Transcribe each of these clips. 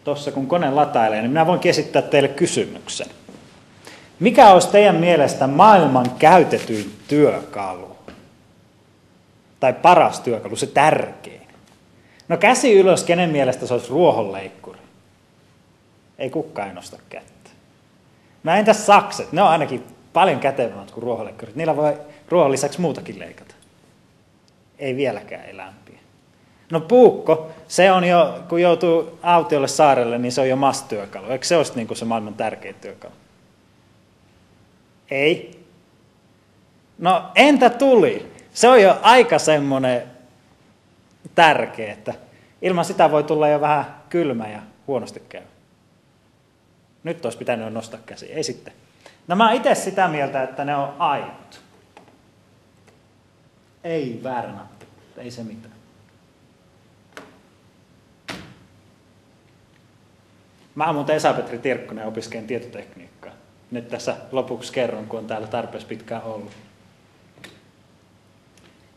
tuossa kun kone latailee, niin minä voin esittää teille kysymyksen. Mikä olisi teidän mielestä maailman käytetyin työkalu? Tai paras työkalu, se tärkein? No käsi ylös, kenen mielestä se olisi ruohonleikkuri? Ei kukaan nosta kättä. No entäs sakset? Ne on ainakin paljon kätevämmät kuin ruohonleikkurit. Niillä voi ruohon lisäksi muutakin leikata. Ei vieläkään elämpiä. No puukko, se on jo, kun joutuu autiolle saarelle, niin se on jo must-työkalu. Eikö se olisi niin kuin se maailman tärkein työkalu? Ei. No entä tuli? Se on jo aika semmoinen tärkeä, että ilman sitä voi tulla jo vähän kylmä ja huonosti käy. Nyt olisi pitänyt nostaa käsi, ei sitten. No mä itse sitä mieltä, että ne on aivot. Ei väärä nappi, ei se mitään. Mä oon muuten Esa-Petri Tirkkonen ja opiskelen tietotekniikkaa. Nyt tässä lopuksi kerron, kun on täällä tarpeeksi pitkään ollut.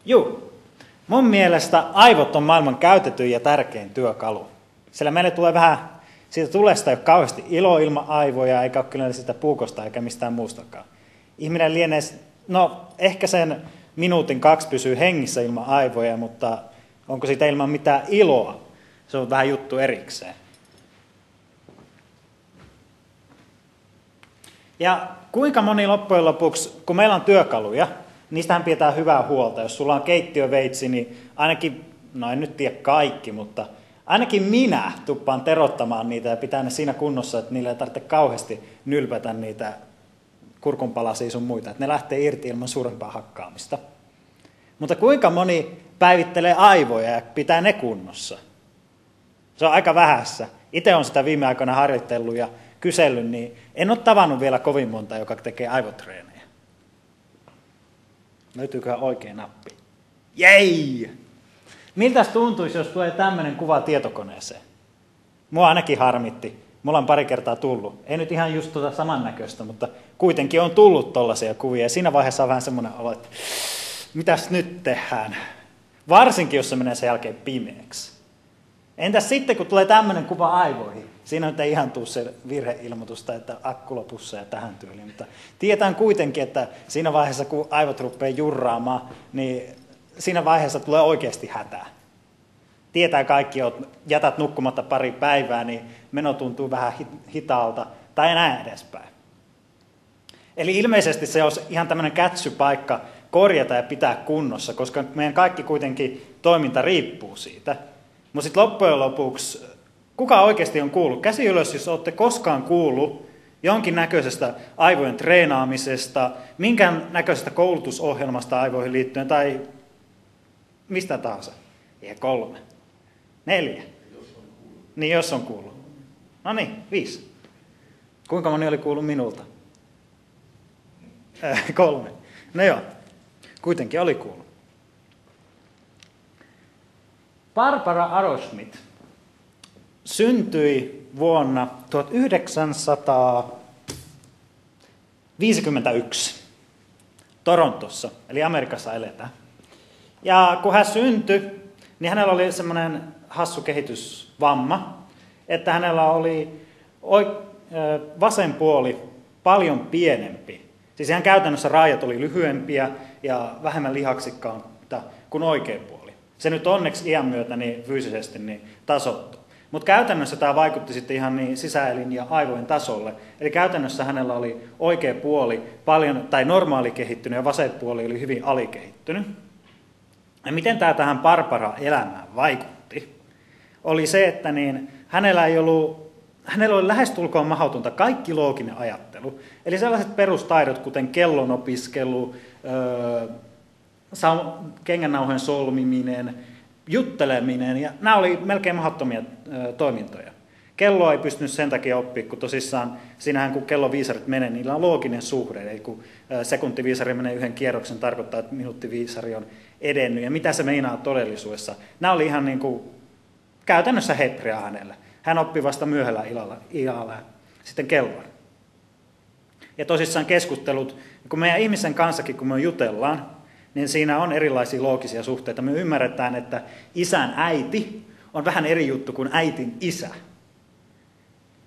Juu, mun mielestä aivot on maailman käytetyin ja tärkein työkalu. Sillä meille tulee vähän, siitä tulesta ei ole kauheasti ilo ilman aivoja, eikä ole kyllä sitä puukosta eikä mistään muustakaan. Ihminen lienee, no ehkä sen minuutin 2 pysyy hengissä ilman aivoja, mutta onko siitä ilman mitään iloa? Se on vähän juttu erikseen. Ja kuinka moni loppujen lopuksi, kun meillä on työkaluja, niistähän pidetään hyvää huolta. Jos sulla on keittiöveitsi, niin ainakin, no en nyt tiedä kaikki, mutta ainakin minä tuppaan terottamaan niitä ja pitää ne siinä kunnossa, että niillä ei tarvitse kauheasti nylpätä niitä kurkunpalasia sun muita, että ne lähtee irti ilman suurempaa hakkaamista. Mutta kuinka moni päivittelee aivoja ja pitää ne kunnossa? Se on aika vähässä. Itse olen sitä viime aikoina harjoitellut ja kysellyt, niin en ole tavannut vielä kovin monta, joka tekee aivotreenejä. Löytyyköhän oikea nappi? Jei! Miltäs tuntuisi, jos tulee tämmöinen kuva tietokoneeseen? Mua ainakin harmitti. Mulla on pari kertaa tullut. Ei nyt ihan just tuota samannäköistä, mutta kuitenkin on tullut tollaisia kuvia. Ja siinä vaiheessa on vähän semmoinen olo, että mitäs nyt tehdään? Varsinkin, jos se menee sen jälkeen pimeäksi. Entäs sitten, kun tulee tämmöinen kuva aivoihin? Siinä nyt ei ihan tule se virheilmoitusta, että akku lopussa ja tähän tyyliin. Mutta tiedetään kuitenkin, että siinä vaiheessa, kun aivot rupeaa jurraamaan, niin siinä vaiheessa tulee oikeasti hätää. Tietää kaikki, että jätät nukkumatta pari päivää, niin meno tuntuu vähän hitaalta tai enää edespäin. Eli ilmeisesti se olisi ihan tämmöinen kätsypaikka korjata ja pitää kunnossa, koska meidän kaikki kuitenkin toiminta riippuu siitä. Mutta sitten loppujen lopuksi, kuka oikeasti on kuullut? Käsi ylös, jos olette koskaan kuullut jonkinnäköisestä aivojen treenaamisesta, minkään näköisestä koulutusohjelmasta aivoihin liittyen tai mistä tahansa. Ja 3. 4. Niin, jos on kuullut. No niin, 5. Kuinka moni oli kuullut minulta? 3. No joo, kuitenkin oli kuullut. Barbara Arrowsmith syntyi vuonna 1951 Torontossa, eli Amerikassa eletään. Ja kun hän syntyi, niin hänellä oli semmoinen hassu kehitysvamma, että hänellä oli vasen puoli paljon pienempi. Siis ihan käytännössä raajat oli lyhyempiä ja vähemmän lihaksikkaita kuin oikea puoli. Se nyt onneksi iän myötä niin fyysisesti niin tasoittui. Mutta käytännössä tämä vaikutti sitten ihan niin sisäelin ja aivojen tasolle. Eli käytännössä hänellä oli oikea puoli paljon, tai normaali kehittynyt ja vasen puoli oli hyvin alikehittynyt. Ja miten tämä tähän Barbara-elämään vaikutti? Oli se, että niin, hänellä oli lähestulkoon mahdotonta kaikki looginen ajattelu. Eli sellaiset perustaidot, kuten kellon opiskelu, kengännauhojen solmiminen, jutteleminen, ja nämä oli melkein mahdottomia toimintoja. Kelloa ei pystynyt sen takia oppimaan, kun tosissaan siinähän kun kelloviisarit menee, niillä on looginen suhde. Eli kun sekuntiviisari menee yhden kierroksen, tarkoittaa, että minuuttiviisari on edennyt, ja mitä se meinaa todellisuudessa. Nämä oli ihan niin kuin käytännössä hepreaa hänellä. Hän oppi vasta myöhällä illalla sitten kellon. Ja tosissaan keskustelut, kun meidän ihmisen kanssakin, kun me jutellaan, niin siinä on erilaisia loogisia suhteita. Me ymmärretään, että isän äiti on vähän eri juttu kuin äitin isä.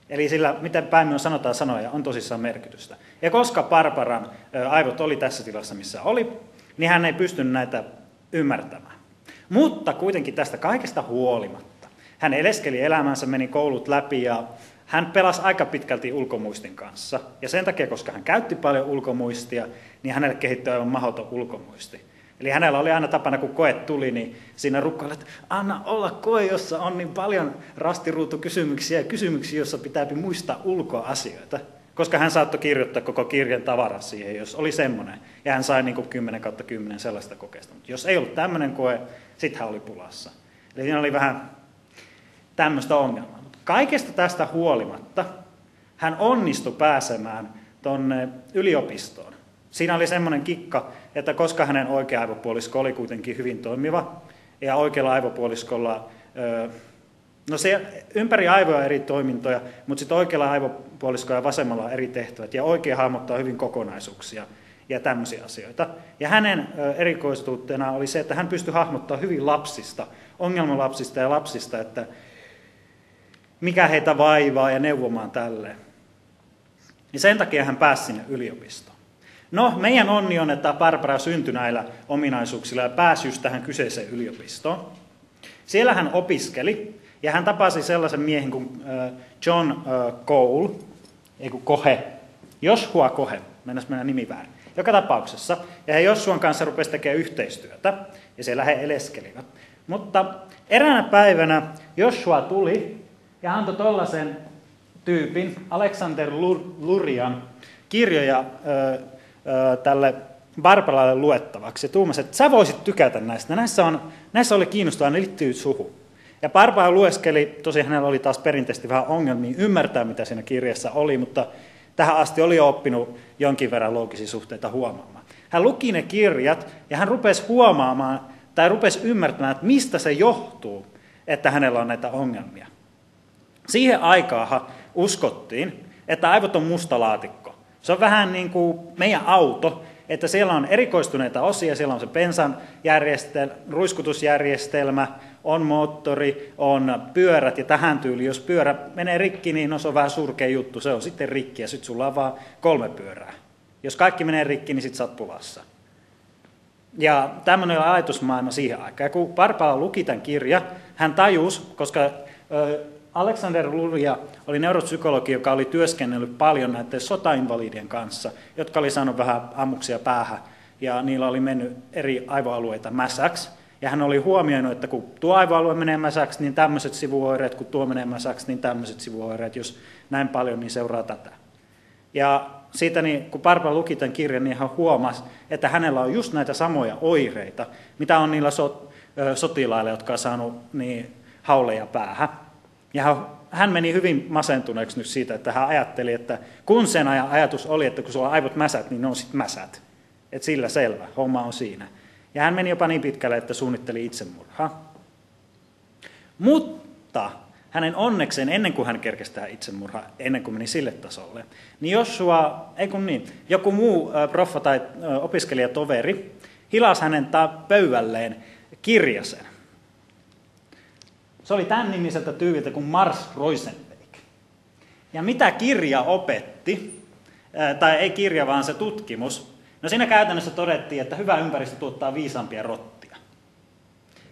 Eli sillä, miten päin me sanotaan sanoja, on tosissaan merkitystä. Ja koska Barbaran aivot oli tässä tilassa, missä oli, niin hän ei pystynyt näitä ymmärtämään. Mutta kuitenkin tästä kaikesta huolimatta. Hän eleskeli elämänsä, meni koulut läpi ja hän pelasi aika pitkälti ulkomuistin kanssa. Ja sen takia, koska hän käytti paljon ulkomuistia, niin hänelle kehittyi aivan mahdoton ulkomuisti. Eli hänellä oli aina tapana, kun koe tuli, niin siinä rukkailla, että anna olla koe, jossa on niin paljon rastiruutukysymyksiä ja kysymyksiä, joissa pitää muistaa ulkoa asioita. Koska hän saattoi kirjoittaa koko kirjan tavaraa siihen, jos oli semmoinen. Ja hän sai niin kuin 10/10 sellaista kokeesta. Mutta jos ei ollut tämmöinen koe, sitten hän oli pulassa. Eli siinä oli vähän tämmöistä ongelmaa. Mutta kaikesta tästä huolimatta hän onnistui pääsemään tuonne yliopistoon. Siinä oli semmoinen kikka, että koska hänen oikea aivopuolisko oli kuitenkin hyvin toimiva, ja oikealla aivopuoliskolla, no se ympäri aivoja on eri toimintoja, mutta sitten oikealla aivopuoliskolla ja vasemmalla on eri tehtävät, ja oikea hahmottaa hyvin kokonaisuuksia ja tämmöisiä asioita. Ja hänen erikoistuutteena oli se, että hän pystyi hahmottamaan hyvin lapsista, ongelmalapsista ja lapsista, että mikä heitä vaivaa ja neuvomaan tälleen. Ja sen takia hän pääsi sinne yliopistoon. No, meidän onni on, että Barbara syntyi näillä ominaisuuksilla ja pääsi just tähän kyseiseen yliopistoon. Siellä hän opiskeli ja hän tapasi sellaisen miehen kuin John Cole, Cohe, Joshua Cohe, mennä nimi väärin. Joka tapauksessa, ja he Joshuan kanssa rupesi tekemään yhteistyötä, ja siellä he eleskelivät. Mutta eräänä päivänä Joshua tuli ja antoi tollaisen tyypin, Alexander Lurian, kirjoja tälle Barbaralle luettavaksi. Ja tuumasi, että sä voisit tykätä näistä. Näissä oli kiinnostavaa, ne liittyy suhun. Ja Barbara lueskeli, tosiaan hänellä oli taas perinteisesti vähän ongelmia ymmärtää, mitä siinä kirjassa oli, mutta tähän asti oli jo oppinut jonkin verran loogisia suhteita huomaamaan. Hän luki ne kirjat ja hän rupesi huomaamaan tai rupesi ymmärtämään, että mistä se johtuu, että hänellä on näitä ongelmia. Siihen aikaan uskottiin, että aivot on musta laatikko. Se on vähän niin kuin meidän auto, että siellä on erikoistuneita osia, siellä on se bensan ruiskutusjärjestelmä, on moottori, on pyörät ja tähän tyyliin. Jos pyörä menee rikki, niin se on vähän surkea juttu, se on sitten rikki ja sitten sulla on vaan 3 pyörää. Jos kaikki menee rikki, niin sitten sä oot pulassa. Ja tämmöinen oli ajatusmaailma siihen aikaan. Ja kun Barbara luki tämän kirjan, hän tajusi, koska Alexander Luria oli neuropsykologi, joka oli työskennellyt paljon näiden sotainvalidien kanssa, jotka oli saanut vähän ammuksia päähän, ja niillä oli mennyt eri aivoalueita mäsäksi. Ja hän oli huomioinut, että kun tuo aivoalue menee mäsäksi, niin tämmöiset sivuoireet, kun tuo menee mäsäksi, niin tämmöiset sivuoireet, jos näin paljon, niin seuraa tätä. Ja siitä, niin, kun Barbara luki tämän kirjan, niin hän huomasi, että hänellä on just näitä samoja oireita, mitä on niillä sotilailla, jotka on saanut niin, hauleja päähän. Ja hän meni hyvin masentuneeksi nyt siitä, että hän ajatteli, että kun sen ajan ajatus oli, että kun sulla on aivot mäsät, niin ne on sitten mäsät. Että sillä selvä, homma on siinä. Ja hän meni jopa niin pitkälle, että suunnitteli itsemurhaa. Mutta hänen onnekseen, ennen kuin hän kerkesi tähän itsemurhaan, ennen kuin meni sille tasolle, niin joku muu proffa tai opiskelijatoveri hilasi hänen pöydälleen kirjasen. Se oli tämän nimiseltä tyyviltä kuin Mars Rosenberg. Ja mitä kirja opetti, tai ei kirja, vaan se tutkimus, no siinä käytännössä todettiin, että hyvä ympäristö tuottaa viisaampia rottia.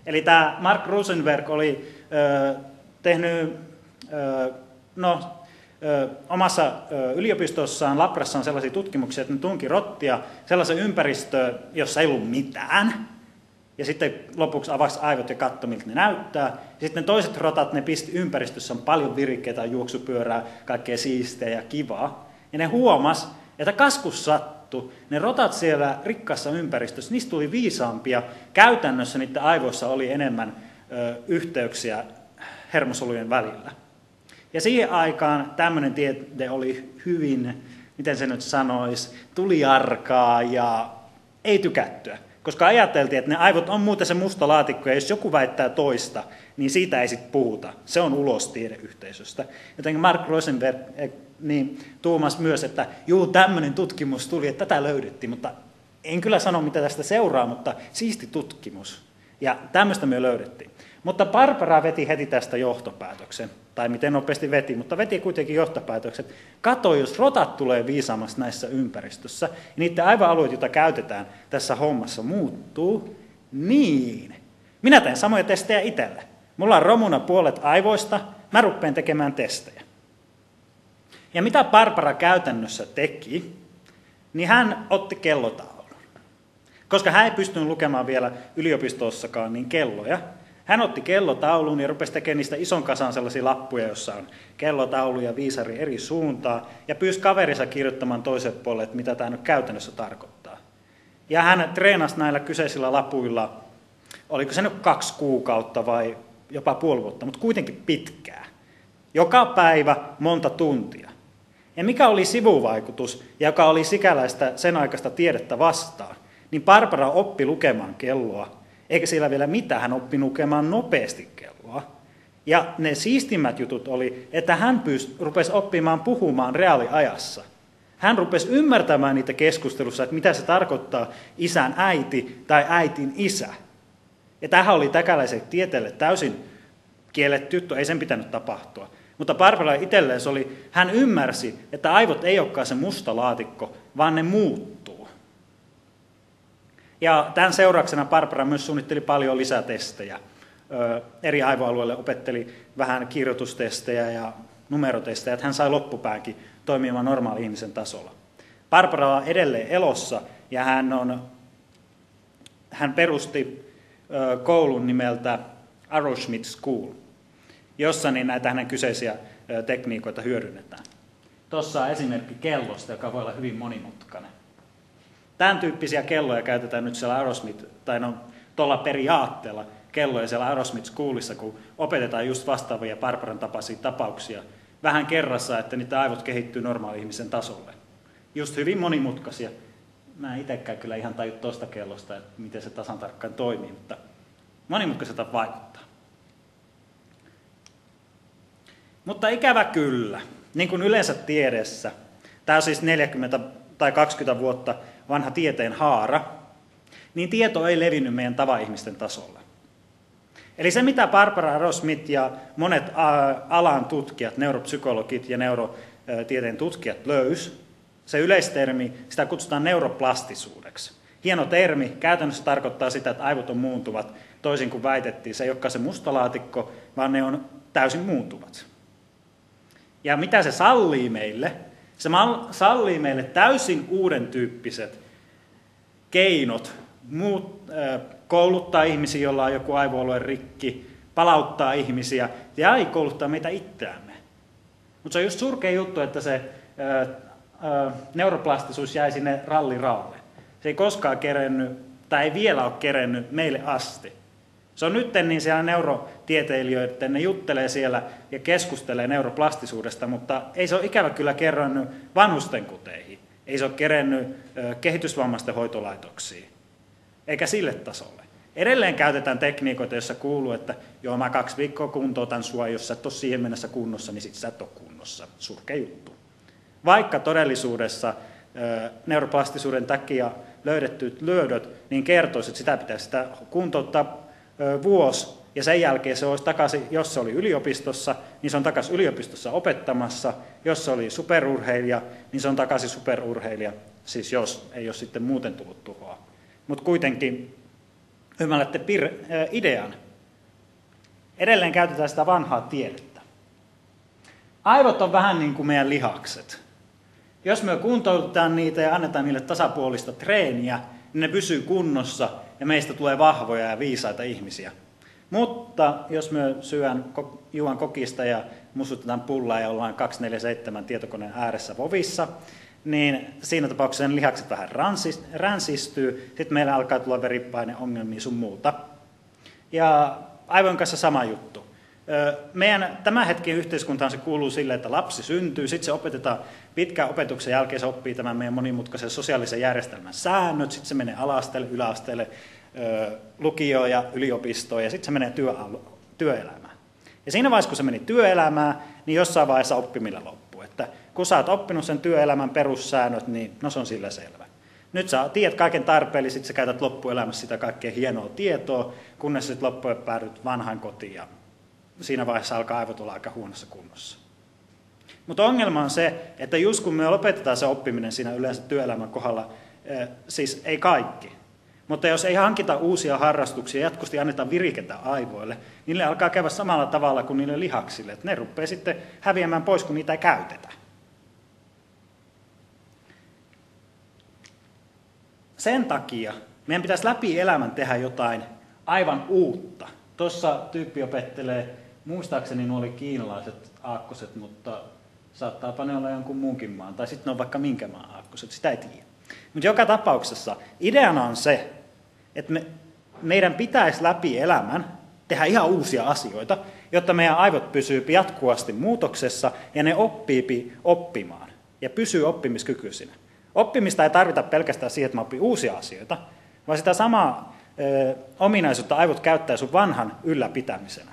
Eli tämä Mark Rosenberg oli tehnyt omassa yliopistossaan, Labrassaan sellaisia tutkimuksia, että ne tunki rottia sellaisen ympäristöön, jossa ei ollut mitään. Ja sitten lopuksi avasi aivot ja katsoi, miltä ne näyttää. Ja sitten ne toiset rotat, ne pisti ympäristössä on paljon virikkeitä, juoksupyörää, kaikkea siistiä ja kivaa. Ja ne huomasi, että kaskus sattui. Ne rotat siellä rikkaassa ympäristössä, niistä tuli viisaampia. Käytännössä niiden aivoissa oli enemmän yhteyksiä hermosolujen välillä. Ja siihen aikaan tämmöinen tiede oli hyvin, miten se nyt sanoisi, tuliarkaa ja ei tykättyä. Koska ajateltiin, että ne aivot on muuten se musta laatikko, ja jos joku väittää toista, niin siitä ei sitten puhuta. Se on ulos tiedeyhteisöstä. Joten Mark Rosenberg niin tuumasi myös, että tämmöinen tutkimus tuli, että tätä löydettiin, mutta en kyllä sano, mitä tästä seuraa, mutta siisti tutkimus. Ja tämmöistä me löydettiin. Mutta Barbara veti heti tästä johtopäätöksen, tai miten nopeasti veti, mutta veti kuitenkin johtopäätöksen. Kato, jos rotat tulee viisaamassa näissä ympäristössä, ja niiden aivoalueet, joita käytetään tässä hommassa, muuttuu, niin minä teen samoja testejä itselle. Mulla on romuna puolet aivoista, mä rupean tekemään testejä. Ja mitä Barbara käytännössä teki, niin hän otti kellotaulun. Koska hän ei pystynyt lukemaan vielä yliopistossakaan niin kelloja, hän otti kellotaulun ja rupesi tekemään niistä ison kasan sellaisia lappuja, joissa on kellotaulu ja viisari eri suuntaan, ja pyysi kaverinsa kirjoittamaan toiselle puolelle, että mitä tämä nyt käytännössä tarkoittaa. Ja hän treenasi näillä kyseisillä lapuilla, oliko se nyt 2 kuukautta vai jopa puoli vuotta, mutta kuitenkin pitkää. Joka päivä monta tuntia. Ja mikä oli sivuvaikutus, joka oli sikäläistä sen aikaista tiedettä vastaan, niin Barbara oppi lukemaan kelloa, eikä siellä vielä mitään, hän oppi lukemaan nopeasti kelloa. Ja ne siistimmät jutut oli, että hän rupesi oppimaan puhumaan reaaliajassa. Hän rupesi ymmärtämään niitä keskustelussa, että mitä se tarkoittaa isän äiti tai äitin isä. Ja tämähän oli täkäläiselle tieteelle täysin kielletty juttu, ei sen pitänyt tapahtua. Mutta Barbara itselleen oli, hän ymmärsi, että aivot ei olekaan se musta laatikko, vaan ne muuttuu. Ja tämän seurauksena Barbara myös suunnitteli paljon lisätestejä. Eri aivoalueille opetteli vähän kirjoitustestejä ja numerotestejä, että hän sai loppupäänkin toimimaan normaali ihmisen tasolla. Barbara on edelleen elossa ja hän perusti koulun nimeltä Arrowsmith School, jossa niin näitä hänen kyseisiä tekniikoita hyödynnetään. Tuossa on esimerkki kellosta, joka voi olla hyvin monimutkainen. Tämän tyyppisiä kelloja käytetään nyt siellä Arrowsmith, tai tuolla periaatteella kelloja siellä Arrowsmith Schoolissa, kun opetetaan just vastaavia Barbaran tapaisia tapauksia vähän kerrassa, että niitä aivot kehittyy normaali-ihmisen tasolle. Just hyvin monimutkaisia. Mä en itsekään kyllä ihan taju tuosta kellosta, että miten se tasan tarkkaan toimii, mutta monimutkaiselta vaikuttaa. Mutta ikävä kyllä, niin kuin yleensä tiedessä, tämä on siis 40 tai 20 vuotta vanha tieteen haara, niin tieto ei levinnyt meidän tava-ihmisten tasolle. Eli se, mitä Barbara Arrowsmith ja monet alan tutkijat, neuropsykologit ja neurotieteen tutkijat löys, se yleistermi, sitä kutsutaan neuroplastisuudeksi. Hieno termi, käytännössä tarkoittaa sitä, että aivot on muuntuvat, toisin kuin väitettiin. Se ei olekaan se musta laatikko, vaan ne on täysin muuntuvat. Ja mitä se sallii meille? Se sallii meille täysin uuden tyyppiset keinot kouluttaa ihmisiä, joilla on joku aivoalueen rikki, palauttaa ihmisiä ja ei kouluttaa meitä itseämme. Mutta se on just surkea juttu, että se neuroplastisuus jäi sinne ralliraalle. Se ei koskaan kerennyt, tai ei vielä ole kerennyt meille asti. Se on nyt niin siellä neurotieteilijöiden, ne juttelee siellä ja keskustelee neuroplastisuudesta, mutta ei se ole ikävä kyllä kerännyt vanhusten koteihin. Ei se ole kerennyt kehitysvammaisten hoitolaitoksiin, eikä sille tasolle. Edelleen käytetään tekniikoita, joissa kuuluu, että joo, mä 2 viikkoa kuntoutan sua, jos sä et ole siihen mennessä kunnossa, niin sit sä et ole kunnossa. Surkea juttu. Vaikka todellisuudessa neuroplastisuuden takia löydettyt löydöt, niin kertoisi, että sitä pitäisi sitä kuntouttaa vuosi, ja sen jälkeen se olisi takaisin, jos se oli yliopistossa, niin se on takaisin yliopistossa opettamassa, jos se oli superurheilija, niin se on takaisin superurheilija, siis jos ei ole sitten muuten tullut tuhoa. Mutta kuitenkin ymmärrätte idean. Edelleen käytetään sitä vanhaa tiedettä. Aivot on vähän niin kuin meidän lihakset. Jos me kuntoutetaan niitä ja annetaan niille tasapuolista treeniä, niin ne pysyy kunnossa ja meistä tulee vahvoja ja viisaita ihmisiä. Mutta jos me juon kokista ja mussutetaan pullaa ja ollaan 247 tietokoneen ääressä vovissa, niin siinä tapauksessa ne lihakset vähän ränsistyy, sitten meillä alkaa tulla veripaineongelmia sun muuta. Ja aivojen kanssa sama juttu. Meidän tämän hetken yhteiskuntaan se kuuluu sille, että lapsi syntyy, sitten se opetetaan pitkän opetuksen jälkeen, se oppii tämän meidän monimutkaisen sosiaalisen järjestelmän säännöt, sitten se menee ala-asteelle, yläasteelle, lukioon ja yliopistoon ja sitten se menee työelämään. Ja siinä vaiheessa, kun se meni työelämään, niin jossain vaiheessa oppimilla loppuu. Että kun sä oot oppinut sen työelämän perussäännöt, niin no se on sillä selvä. Nyt sä tiedät kaiken tarpeellisen, sit sä käytät loppuelämässä sitä kaikkea hienoa tietoa, kunnes sitten loppujen päädyt vanhaan kotiin ja siinä vaiheessa alkaa aivot olla aika huonossa kunnossa. Mutta ongelma on se, että just kun me lopetetaan se oppiminen siinä yleensä työelämän kohdalla, siis ei kaikki, mutta jos ei hankita uusia harrastuksia ja jatkuvasti annetaan viriketä aivoille, niin niille alkaa käydä samalla tavalla kuin niille lihaksille, että ne rupeaa sitten häviämään pois, kun niitä ei käytetä. Sen takia meidän pitäisi läpi elämän tehdä jotain aivan uutta. Tuossa tyyppi opettelee, muistaakseni nuo oli kiinalaiset aakkoset, mutta saattaapa ne olla jonkun muunkin maan, tai sitten ne on vaikka minkä maan aakkoset, sitä ei tiedä. Mutta joka tapauksessa ideana on se, että meidän pitäisi läpi elämän tehdä ihan uusia asioita, jotta meidän aivot pysyy jatkuvasti muutoksessa ja ne oppii oppimaan ja pysyy oppimiskykyisinä. Oppimista ei tarvita pelkästään siihen, että mä opin uusia asioita, vaan sitä samaa ominaisuutta aivot käyttää sun vanhan ylläpitämisenä.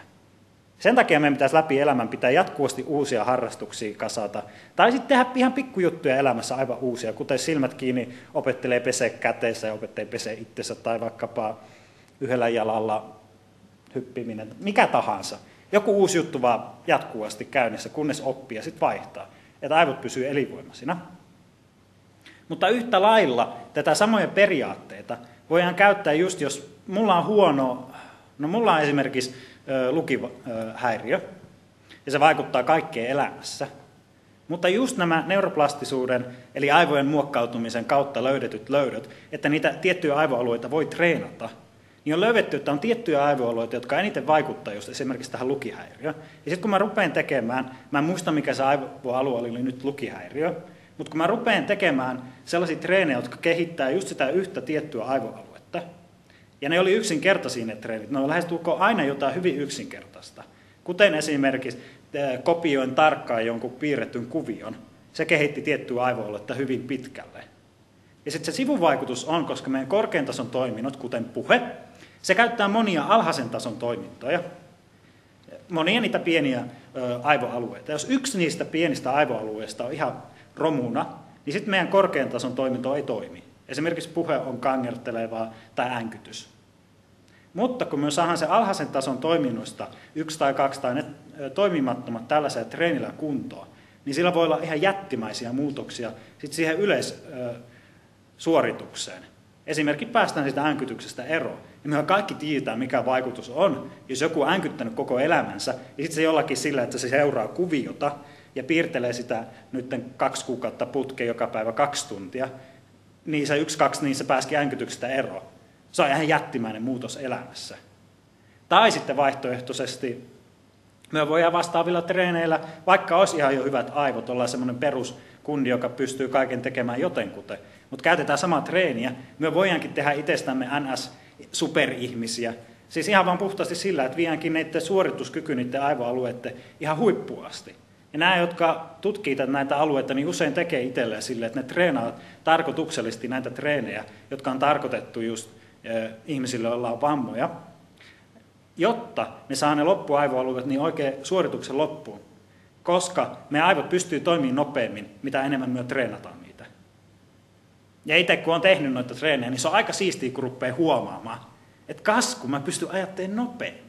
Sen takia meidän pitäisi läpi elämän pitää jatkuvasti uusia harrastuksia kasata. Tai sitten tehdä ihan pikkujuttuja elämässä aivan uusia, kuten silmät kiinni opettelee pesee käteensä ja opettelee pesee itsensä, tai vaikkapa yhdellä jalalla hyppiminen, mikä tahansa. Joku uusi juttu vaan jatkuvasti käynnissä, kunnes oppii ja sitten vaihtaa, että aivot pysyy elinvoimaisina. Mutta yhtä lailla tätä samoja periaatteita voidaan käyttää just, jos mulla on mulla on esimerkiksi lukihäiriö, ja se vaikuttaa kaikkeen elämässä. Mutta just nämä neuroplastisuuden, eli aivojen muokkautumisen kautta löydetyt löydöt, että niitä tiettyjä aivoalueita voi treenata, niin on löydetty, että on tiettyjä aivoalueita, jotka eniten vaikuttaa just esimerkiksi tähän lukihäiriöön. Ja sitten kun mä rupean tekemään, mä en muista mikä se aivoalue oli nyt lukihäiriö, mutta kun mä rupean tekemään sellaisia treenejä, jotka kehittää just sitä yhtä tiettyä aivoaluetta, ja ne oli yksinkertaisia ne treenit, ne on lähestulkoon aina jotain hyvin yksinkertaista. Kuten esimerkiksi kopioin tarkkaan jonkun piirrettyn kuvion, se kehitti tiettyä aivoaluetta hyvin pitkälle. Ja sitten se sivuvaikutus on, koska meidän korkean tason toiminnot, kuten puhe, se käyttää monia alhaisen tason toimintoja, monia niitä pieniä aivoalueita. Jos yksi niistä pienistä aivoalueista on ihan romuna, niin sitten meidän korkean tason toiminto ei toimi. Esimerkiksi puhe on kangertelevaa tai änkytys. Mutta kun me saadaan se alhaisen tason toiminnoista 1 tai 2 tai ne toimimattomat tällaisella treenillä kuntoon, niin sillä voi olla ihan jättimäisiä muutoksia sit siihen yleissuoritukseen. Esimerkiksi päästään siitä änkytyksestä eroon. Ja me kaikki tiedetään, mikä vaikutus on. Jos joku on änkyttänyt koko elämänsä, niin sitten se jollakin sillä, että se seuraa kuviota ja piirtelee sitä nyt 2 kuukautta putkeen joka päivä 2 tuntia, niin se 1-2, niin se pääsikin änkytyksestä eroon. Se on ihan jättimäinen muutos elämässä. Tai sitten vaihtoehtoisesti me voidaan vastaavilla treeneillä, vaikka olisi ihan jo hyvät aivot, ollaan semmoinen peruskundi, joka pystyy kaiken tekemään jotenkuten, mutta käytetään samaa treeniä, me voidaankin tehdä itsestämme NS-superihmisiä. Siis ihan vaan puhtaasti sillä, että viedäänkin niiden suorituskyky niiden aivoalueiden ihan huippuasti. Ja nämä, jotka tutkii näitä alueita, niin usein tekee itselleen silleen, että ne treenaavat tarkoituksellisesti näitä treenejä, jotka on tarkoitettu just ihmisille, joilla on vammoja, jotta ne saa ne loppuaivoalueet niin oikein suorituksen loppuun. Koska meidän aivot pystyy toimimaan nopeammin, mitä enemmän me treenataan niitä. Ja itse kun on tehnyt noita treenejä, niin se on aika siistiä, kun rupeaa huomaamaan, että kun mä pystyn ajattelemaan nopeammin.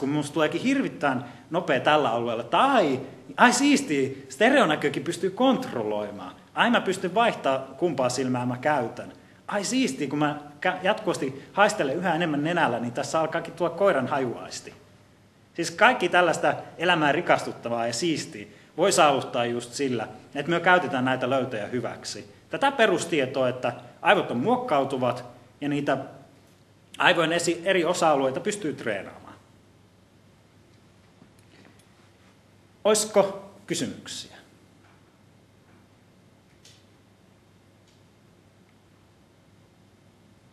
Kun musta tuleekin hirvittävän nopea tällä alueella. Tai, siistiä, stereonäkökin pystyy kontrolloimaan. Mä pystyn vaihtamaan kumpaa silmää mä käytän. Siistiä, kun mä jatkuvasti haistelen yhä enemmän nenällä, niin tässä alkaakin tulla koiran hajuaisti. Siis kaikki tällaista elämää rikastuttavaa ja siistiä voi saavuttaa just sillä, että me käytetään näitä löytöjä hyväksi. Tätä perustietoa, että aivot on muokkautuvat ja niitä aivojen eri osa-alueita pystyy treenaamaan. Olisiko kysymyksiä?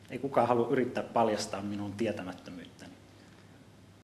Ei kukaan halua yrittää paljastaa minun tietämättömyyttäni.